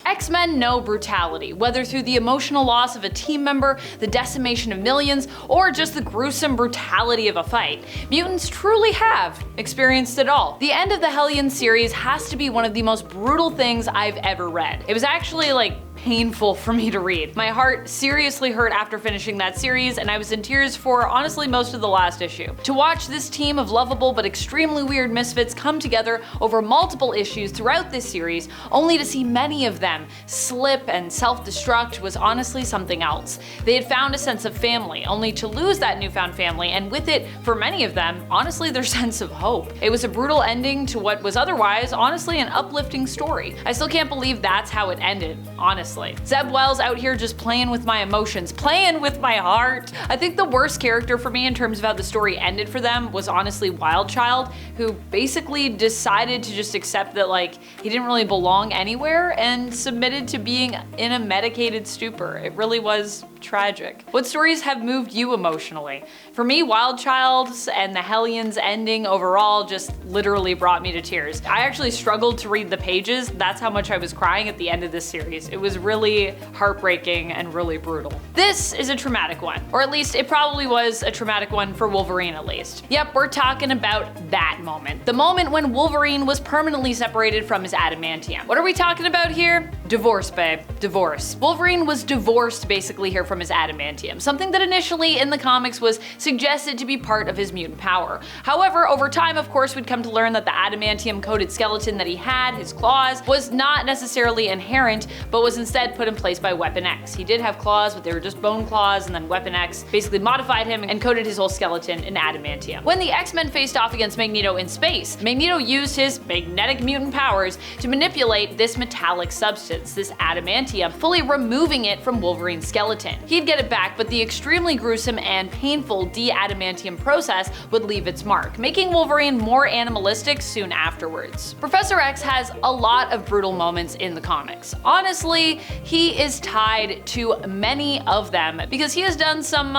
X-Men know brutality, whether through the emotional loss of a team member, the decimation of millions, or just the gruesome brutality of a fight. Mutants truly have experienced it all. The end of the Hellions series has to be one of the most brutal things I've ever read. It was actually painful for me to read. My heart seriously hurt after finishing that series, and I was in tears for honestly most of the last issue. To watch this team of lovable but extremely weird misfits come together over multiple issues throughout this series, only to see many of them slip and self-destruct, was honestly something else. They had found a sense of family, only to lose that newfound family, and with it, for many of them, honestly their sense of hope. It was a brutal ending to what was otherwise honestly an uplifting story. I still can't believe that's how it ended, honestly. Zeb Wells out here just playing with my emotions, playing with my heart. I think the worst character for me in terms of how the story ended for them was honestly Wildchild, who basically decided to just accept that he didn't really belong anywhere and submitted to being in a medicated stupor. It really was tragic. What stories have moved you emotionally? For me, Wildchild's and the Hellions ending overall just literally brought me to tears. I actually struggled to read the pages. That's how much I was crying at the end of this series. It was really heartbreaking and really brutal. This is a traumatic one, or at least it probably was a traumatic one for Wolverine at least. Yep, we're talking about that moment. The moment when Wolverine was permanently separated from his adamantium. What are we talking about here? Divorce, babe. Divorce. Wolverine was divorced basically here from his adamantium, something that initially in the comics was suggested to be part of his mutant power. However, over time, of course, we'd come to learn that the adamantium-coated skeleton that he had, his claws, was not necessarily inherent, but was instead put in place by Weapon X. He did have claws, but they were just bone claws, and then Weapon X basically modified him and coated his whole skeleton in adamantium. When the X-Men faced off against Magneto in space, Magneto used his magnetic mutant powers to manipulate this metallic substance, this adamantium, fully removing it from Wolverine's skeleton. He'd get it back, but the extremely gruesome and painful de-adamantium process would leave its mark, making Wolverine more animalistic soon afterwards. Professor X has a lot of brutal moments in the comics. Honestly, he is tied to many of them because he has done some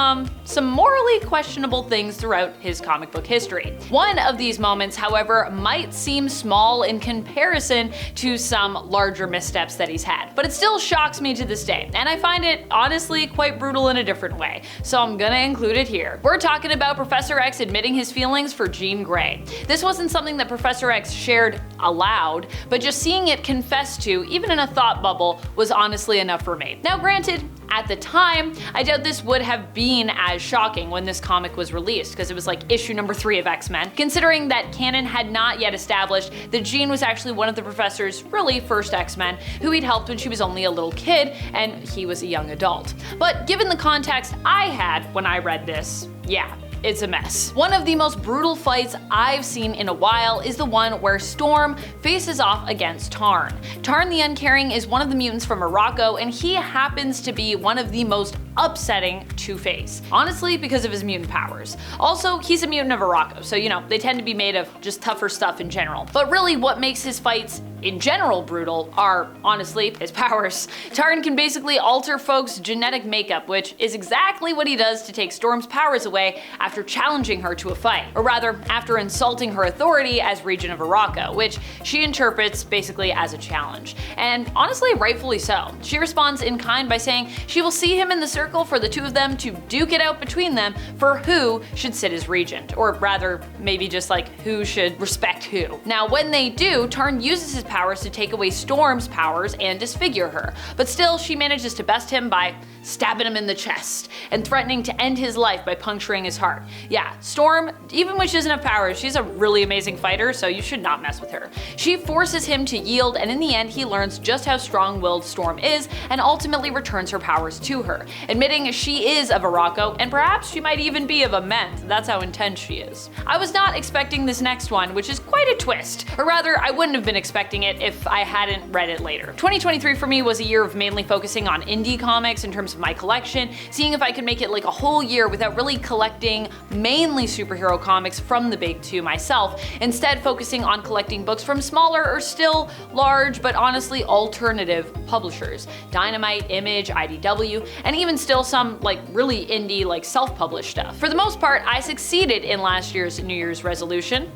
morally questionable things throughout his comic book history. One of these moments, however, might seem small in comparison to some larger missteps that he's had, but it still shocks me to this day, and I find it honestly quite brutal in a different way, so I'm gonna include it here. We're talking about Professor X admitting his feelings for Jean Grey. This wasn't something that Professor X shared aloud, but just seeing it confessed to, even in a thought bubble, was honestly enough for me. Now granted, at the time, I doubt this would have been as shocking when this comic was released, because it was issue number 3 of X-Men, considering that canon had not yet established that Jean was actually one of the Professor's really first X-Men, who he'd helped when she was only a little kid and he was a young adult. But given the context I had when I read this, yeah, it's a mess. One of the most brutal fights I've seen in a while is the one where Storm faces off against Tarn. Tarn the Uncaring is one of the mutants from Morocco, and he happens to be one of the most upsetting to face. Honestly, because of his mutant powers. Also, he's a mutant of Morocco, so they tend to be made of just tougher stuff in general. But really what makes his fights in general brutal are, honestly, his powers. Tarn can basically alter folks' genetic makeup, which is exactly what he does to take Storm's powers away after challenging her to a fight, or rather, after insulting her authority as Regent of Morocco, which she interprets basically as a challenge. And honestly, rightfully so. She responds in kind by saying she will see him in the circle for the two of them to duke it out between them for who should sit as regent, or rather, maybe just who should respect who. Now, when they do, Tarn uses his powers to take away Storm's powers and disfigure her, but still she manages to best him by stabbing him in the chest and threatening to end his life by puncturing his heart. Yeah, Storm, even when she doesn't have powers, she's a really amazing fighter, so you should not mess with her. She forces him to yield, and in the end he learns just how strong-willed Storm is and ultimately returns her powers to her, admitting she is of Morocco and perhaps she might even be of a Ment. That's how intense she is. I was not expecting this next one, which is quite a twist, or rather I wouldn't have been expecting it if I hadn't read it later. 2023 for me was a year of mainly focusing on indie comics in terms of my collection, seeing if I could make it a whole year without really collecting mainly superhero comics from the big two myself, instead focusing on collecting books from smaller or still large but honestly alternative publishers. Dynamite, Image, IDW, and even still some really indie self-published stuff. For the most part, I succeeded in last year's New Year's resolution.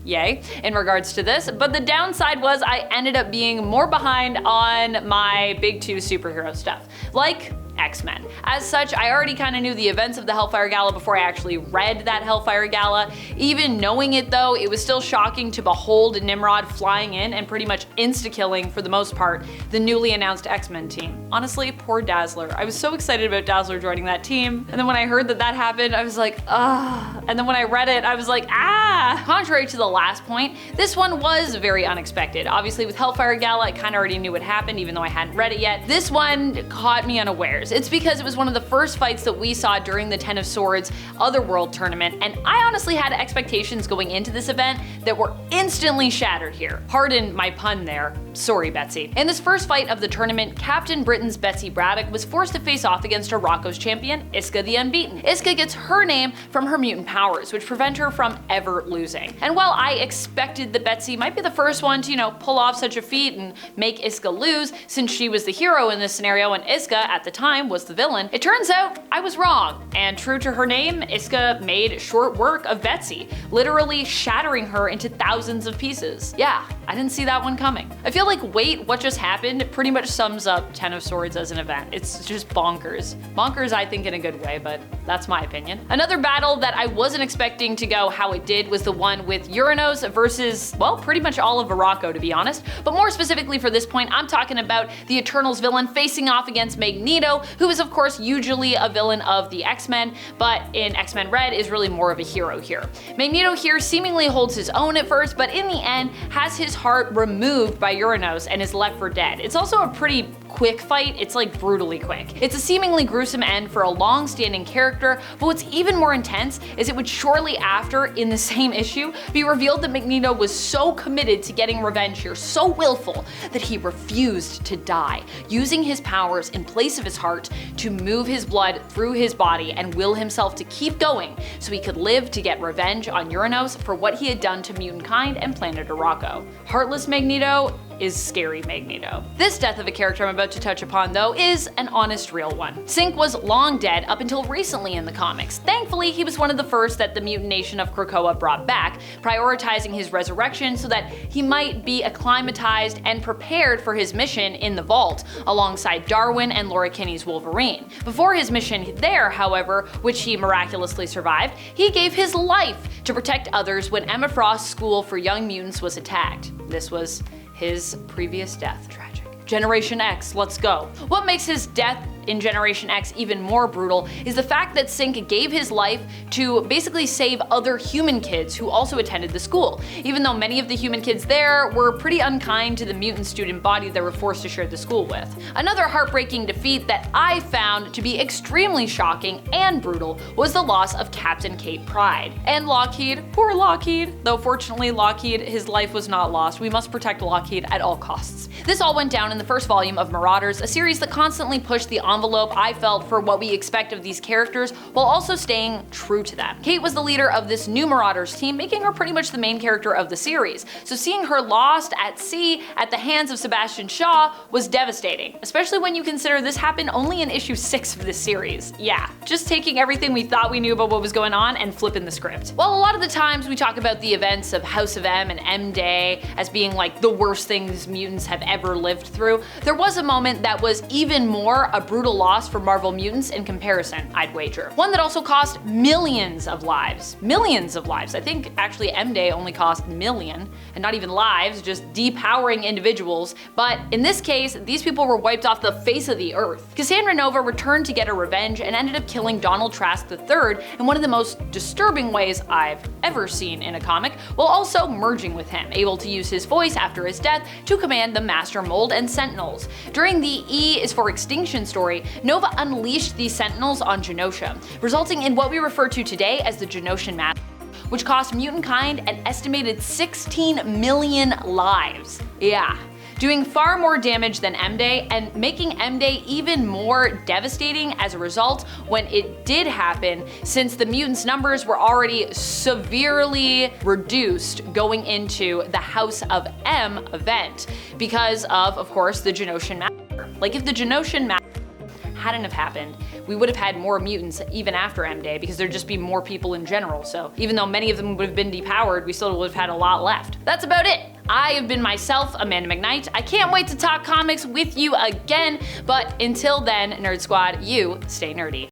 yay, in regards to this, but the downside was I ended up being more behind on my big two superhero stuff, like X-Men. As such, I already kind of knew the events of the Hellfire Gala before I actually read that Hellfire Gala. Even knowing it though, it was still shocking to behold Nimrod flying in and pretty much insta-killing, for the most part, the newly announced X-Men team. Honestly, poor Dazzler. I was so excited about Dazzler joining that team, and then when I heard that that happened, I was like, ugh. And then when I read it, I was like, ah! Contrary to the last point, this one was very unexpected. Obviously with Hellfire Gala, I kind of already knew what happened even though I hadn't read it yet. This one caught me unawares. It's because it was one of the first fights that we saw during the Ten of Swords Otherworld tournament, and I honestly had expectations going into this event that were instantly shattered here. Pardon my pun there. Sorry, Betsy. In this first fight of the tournament, Captain Britain's Betsy Braddock was forced to face off against Morocco's champion, Iska the Unbeaten. Iska gets her name from her mutant powers, which prevent her from ever losing. And while I expected that Betsy might be the first one to, pull off such a feat and make Iska lose, since she was the hero in this scenario and Iska, at the time, was the villain, it turns out I was wrong. And true to her name, Iska made short work of Betsy, literally shattering her into thousands of pieces. Yeah, I didn't see that one coming. I feel like wait, what just happened pretty much sums up Ten of Swords as an event. It's just bonkers. Bonkers, I think, in a good way, but that's my opinion. Another battle that I wasn't expecting to go how it did was the one with Uranos versus, well, pretty much all of Morocco, to be honest. But more specifically for this point, I'm talking about the Eternals villain facing off against Magneto, who is of course usually a villain of the X-Men, but in X-Men Red is really more of a hero here. Magneto here seemingly holds his own at first, but in the end has his heart removed by Uranos and is left for dead. It's also a pretty quick fight. It's like brutally quick. It's a seemingly gruesome end for a long-standing character, but what's even more intense is it would shortly after, in the same issue, be revealed that Magneto was so committed to getting revenge here, so willful, that he refused to die, using his powers in place of his heart to move his blood through his body and will himself to keep going so he could live to get revenge on Uranos for what he had done to mutant kind and planet Morocco. Heartless Magneto is scary Magneto. This death of a character I'm about to touch upon though is an honest real one. Synch was long dead up until recently in the comics. Thankfully, he was one of the first that the mutant nation of Krakoa brought back, prioritizing his resurrection so that he might be acclimatized and prepared for his mission in the vault alongside Darwin and Laura Kinney's Wolverine. Before his mission there, however, which he miraculously survived, he gave his life to protect others when Emma Frost's school for young mutants was attacked. This was his previous death. Tragic. Generation X, let's go. What makes his death in Generation X even more brutal is the fact that Synch gave his life to basically save other human kids who also attended the school, even though many of the human kids there were pretty unkind to the mutant student body they were forced to share the school with. Another heartbreaking defeat that I found to be extremely shocking and brutal was the loss of Captain Kate Pryde. And Lockheed, poor Lockheed, though fortunately Lockheed, his life was not lost. We must protect Lockheed at all costs. This all went down in the first volume of Marauders, a series that constantly pushed the envelope I felt for what we expect of these characters while also staying true to them. Kate was the leader of this new Marauders team, making her pretty much the main character of the series. So seeing her lost at sea at the hands of Sebastian Shaw was devastating, especially when you consider this happened only in issue 6 of this series. Yeah, just taking everything we thought we knew about what was going on and flipping the script. While a lot of the times we talk about the events of House of M and M-Day as being like the worst things mutants have ever lived through, there was a moment that was even more a brutal loss for Marvel mutants in comparison, I'd wager. One that also cost millions of lives. Millions of lives. I think actually M-Day only cost million, and not even lives, just depowering individuals. But in this case, these people were wiped off the face of the earth. Cassandra Nova returned to get her revenge and ended up killing Donald Trask III in one of the most disturbing ways I've ever seen in a comic, while also merging with him, able to use his voice after his death to command the Master Mold and Sentinels. During the E is for Extinction story, Nova unleashed these Sentinels on Genosha, resulting in what we refer to today as the Genosian Massacre, which cost mutant kind an estimated 16 million lives. Yeah. Doing far more damage than M-Day and making M-Day even more devastating as a result when it did happen, since the mutants' numbers were already severely reduced going into the House of M event because of course, the Genosian Massacre. Like if the Genosian Massacre hadn't have happened, we would have had more mutants even after M-Day because there'd just be more people in general. So even though many of them would have been depowered, we still would have had a lot left. That's about it. I have been myself, Amanda McKnight. I can't wait to talk comics with you again, but until then, Nerd Squad, you stay nerdy.